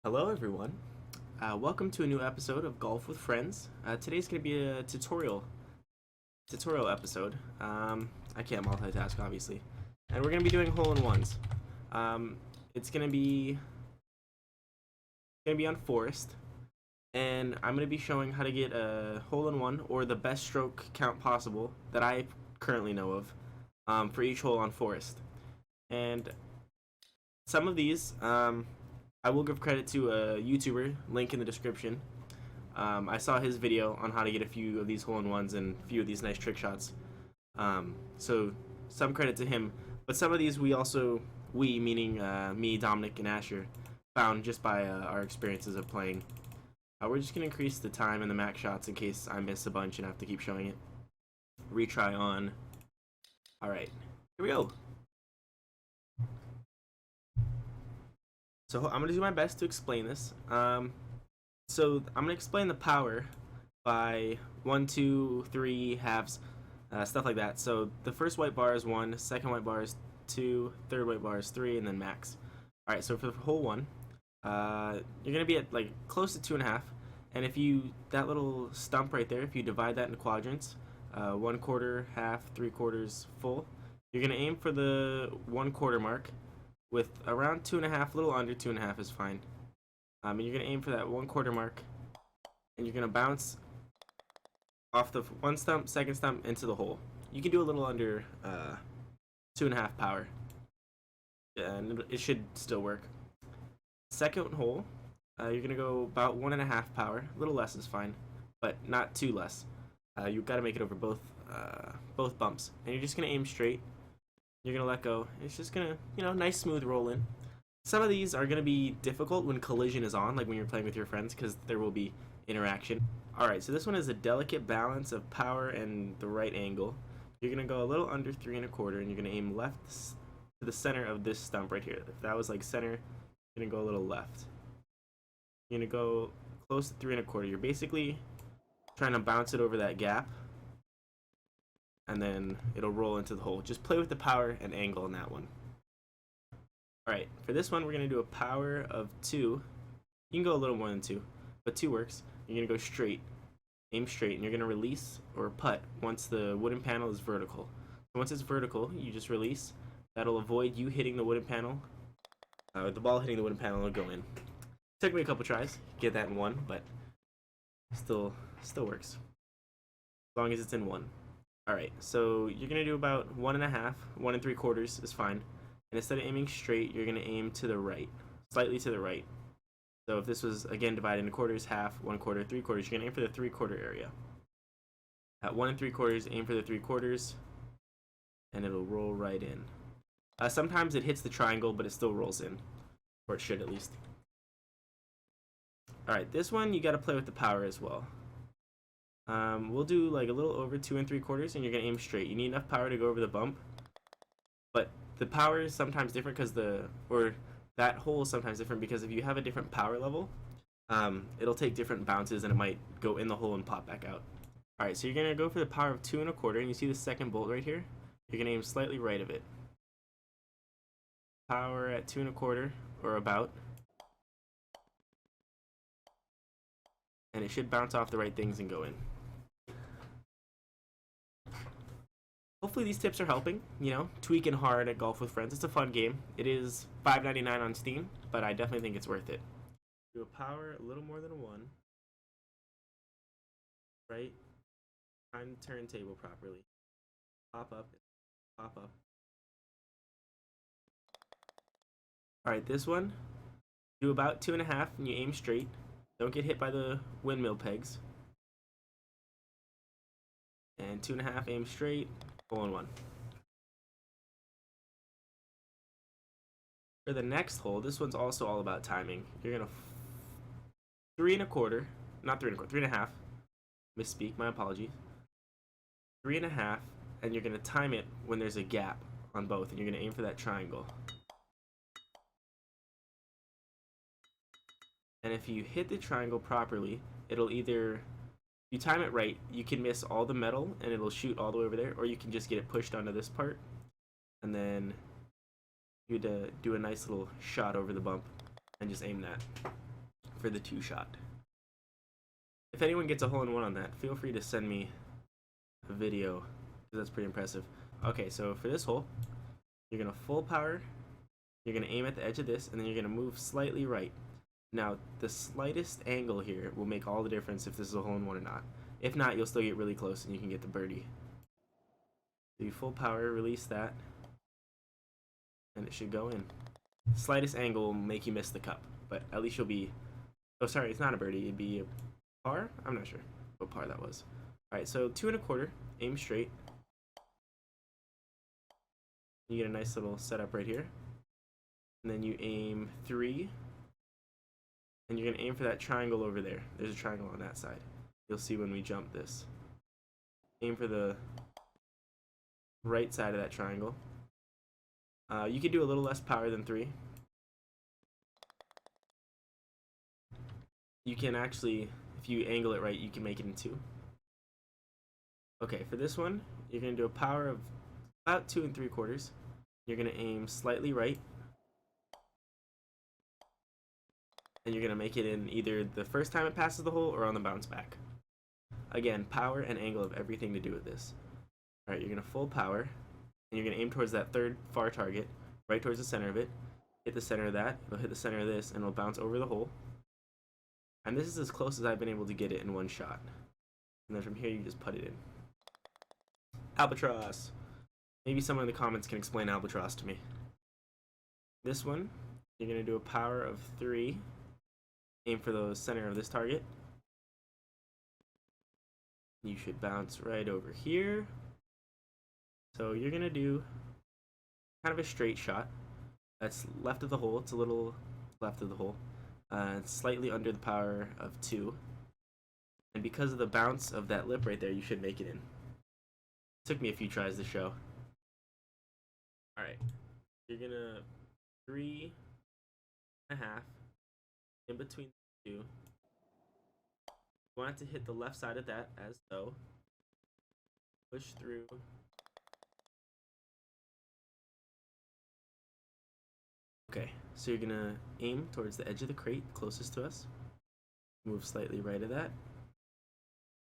Hello everyone. Welcome to a new episode of Golf with Friends. Today's going to be a tutorial episode. I can't multitask obviously. And we're going to be doing hole-in-ones. It's going to be on forest, and I'm going to be showing how to get a hole-in-one or the best stroke count possible that I currently know of for each hole on forest. And some of these I will give credit to a YouTuber, link in the description. I saw his video on how to get a few of these hole-in-ones and a few of these nice trick shots. So some credit to him. But some of these we meaning me, Dominic, and Asher, found just by our experiences of playing. We're just going to increase the time and the max shots in case I miss a bunch and have to keep showing it. Retry on. Alright, here we go. So I'm going to do my best to explain this. So I'm going to explain the power by 1, 2, 3, halves, stuff like that. So the first white bar is 1, second white bar is 2, third white bar is 3, and then max. Alright, so for the hole 1, you're going to be at like close to 2.5. And if that little stump right there, if you divide that into quadrants, 1/4, half, 3/4, full, you're going to aim for the 1/4 mark. With around 2.5, a little under 2.5 is fine. And you're gonna aim for that 1/4 mark, and you're gonna bounce off the one stump, second stump into the hole. You can do a little under 2.5 power, and it should still work. Second hole, you're gonna go about 1.5 power. A little less is fine, but not too less. You've got to make it over both bumps, and you're just gonna aim straight. You're gonna let go. It's just gonna, nice smooth roll in. Some of these are gonna be difficult when collision is on, like when you're playing with your friends, because there will be interaction. Alright, so this one is a delicate balance of power and the right angle. You're gonna go a little under 3.25, and you're gonna aim left to the center of this stump right here. If that was like center, you're gonna go a little left. You're gonna go close to 3.25. You're basically trying to bounce it over that gap, and then it'll roll into the hole. Just play with the power and angle in that one. Alright, for this one we're going to do a power of 2. You can go a little more than 2, but 2 works. You're going to go straight, aim straight, and you're going to release or putt once the wooden panel is vertical. So once it's vertical, you just release. That'll avoid you hitting the wooden panel. The ball hitting the wooden panel will go in. Took me a couple tries, get that in 1, but still works. As long as it's in 1. Alright, so you're going to do about 1.5, 1 3/4 is fine. And instead of aiming straight, you're going to aim to the right, slightly to the right. So if this was, again, divided into quarters, half, 1/4, 3/4, you're going to aim for the 3/4 area. At 1 3/4, aim for the 3/4, and it'll roll right in. Sometimes it hits the triangle, but it still rolls in, or it should at least. Alright, this one you got to play with the power as well. We'll do like a little over 2 3/4, and you're gonna aim straight. You need enough power to go over the bump, but the power is sometimes different that hole is sometimes different because if you have a different power level, it'll take different bounces and it might go in the hole and pop back out. Alright, so you're gonna go for the power of 2 1/4, and you see the second bolt right here? You're gonna aim slightly right of it. Power at 2 1/4 or about. And it should bounce off the right things and go in. Hopefully these tips are helping, tweaking hard at Golf with Friends. It's a fun game. It is $5.99 on Steam, but I definitely think it's worth it. Do a power a little more than a 1. Right? Time the turntable properly. Pop up, pop up. Alright, this one, do about 2.5 and you aim straight. Don't get hit by the windmill pegs. And 2.5, aim straight, hole-in-one. For the next hole, this one's also all about timing. You're gonna 3 1/4, not 3 1/4, 3.5. Misspeak, my apologies. 3.5, and you're gonna time it when there's a gap on both, and you're gonna aim for that triangle. And if you hit the triangle properly, it'll either, if you time it right, you can miss all the metal and it'll shoot all the way over there, or you can just get it pushed onto this part, and then you'd do a nice little shot over the bump and just aim that. for the 2-shot. If anyone gets a hole-in-one on that, feel free to send me a video, because that's pretty impressive. Okay, so for this hole, you're going to full power, you're going to aim at the edge of this, and then you're going to move slightly right. Now, the slightest angle here will make all the difference if this is a hole-in-one or not. If not, you'll still get really close and you can get the birdie. So you full power, release that, and it should go in. Slightest angle will make you miss the cup, but at least you'll be... Oh, sorry, it's not a birdie. It'd be a par? I'm not sure what par that was. Alright, so 2 1/4, aim straight. You get a nice little setup right here. And then you aim 3. And you're going to aim for that triangle over there. There's a triangle on that side. You'll see when we jump this. Aim for the right side of that triangle. You can do a little less power than 3. You can actually, if you angle it right, you can make it in 2. Okay, for this one, you're going to do a power of about 2 3/4. You're going to aim slightly right. And you're going to make it in either the first time it passes the hole or on the bounce back. Again, power and angle have everything to do with this. Alright, you're going to full power, and you're going to aim towards that third far target, right towards the center of it. Hit the center of that, it'll hit the center of this, and it'll bounce over the hole. And this is as close as I've been able to get it in one shot. And then from here, you just put it in. Albatross! Maybe someone in the comments can explain albatross to me. This one, you're going to do a power of 3. Aim for the center of this target. You should bounce right over here. So you're going to do kind of a straight shot. That's left of the hole. It's a little left of the hole. It's slightly under the power of 2. And because of the bounce of that lip right there, you should make it in. Took me a few tries to show. Alright. You're going to 3 1/2. In between the 2. You want it to hit the left side of that as so. Push through. Okay, so you're gonna aim towards the edge of the crate closest to us. Move slightly right of that.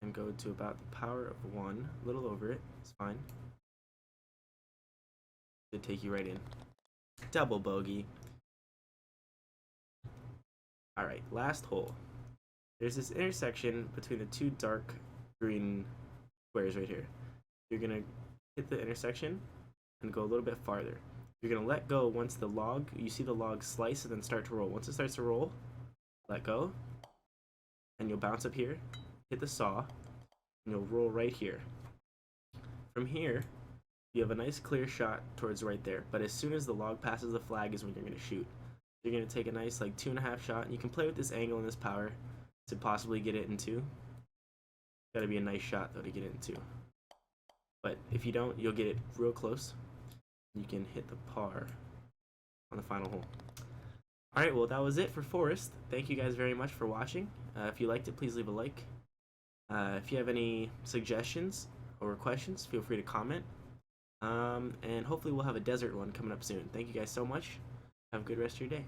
And go to about the power of 1, a little over it, it's fine. Should take you right in. Double bogey. Alright, last hole. There's this intersection between the 2 dark green squares right here. You're going to hit the intersection and go a little bit farther. You're going to let go once the log, you see the log slice and then start to roll. Once it starts to roll, let go, and you'll bounce up here, hit the saw, and you'll roll right here. From here, you have a nice clear shot towards right there, but as soon as the log passes the flag is when you're going to shoot. You're going to take a nice like 2 1/2 shot, and you can play with this angle and this power to possibly get it in 2. Got to be a nice shot though to get it in 2. But if you don't, you'll get it real close. You can hit the par on the final hole. Alright, well that was it for Forest. Thank you guys very much for watching. If you liked it, please leave a like. If you have any suggestions or questions, feel free to comment. And hopefully we'll have a desert one coming up soon. Thank you guys so much. Have a good rest of your day.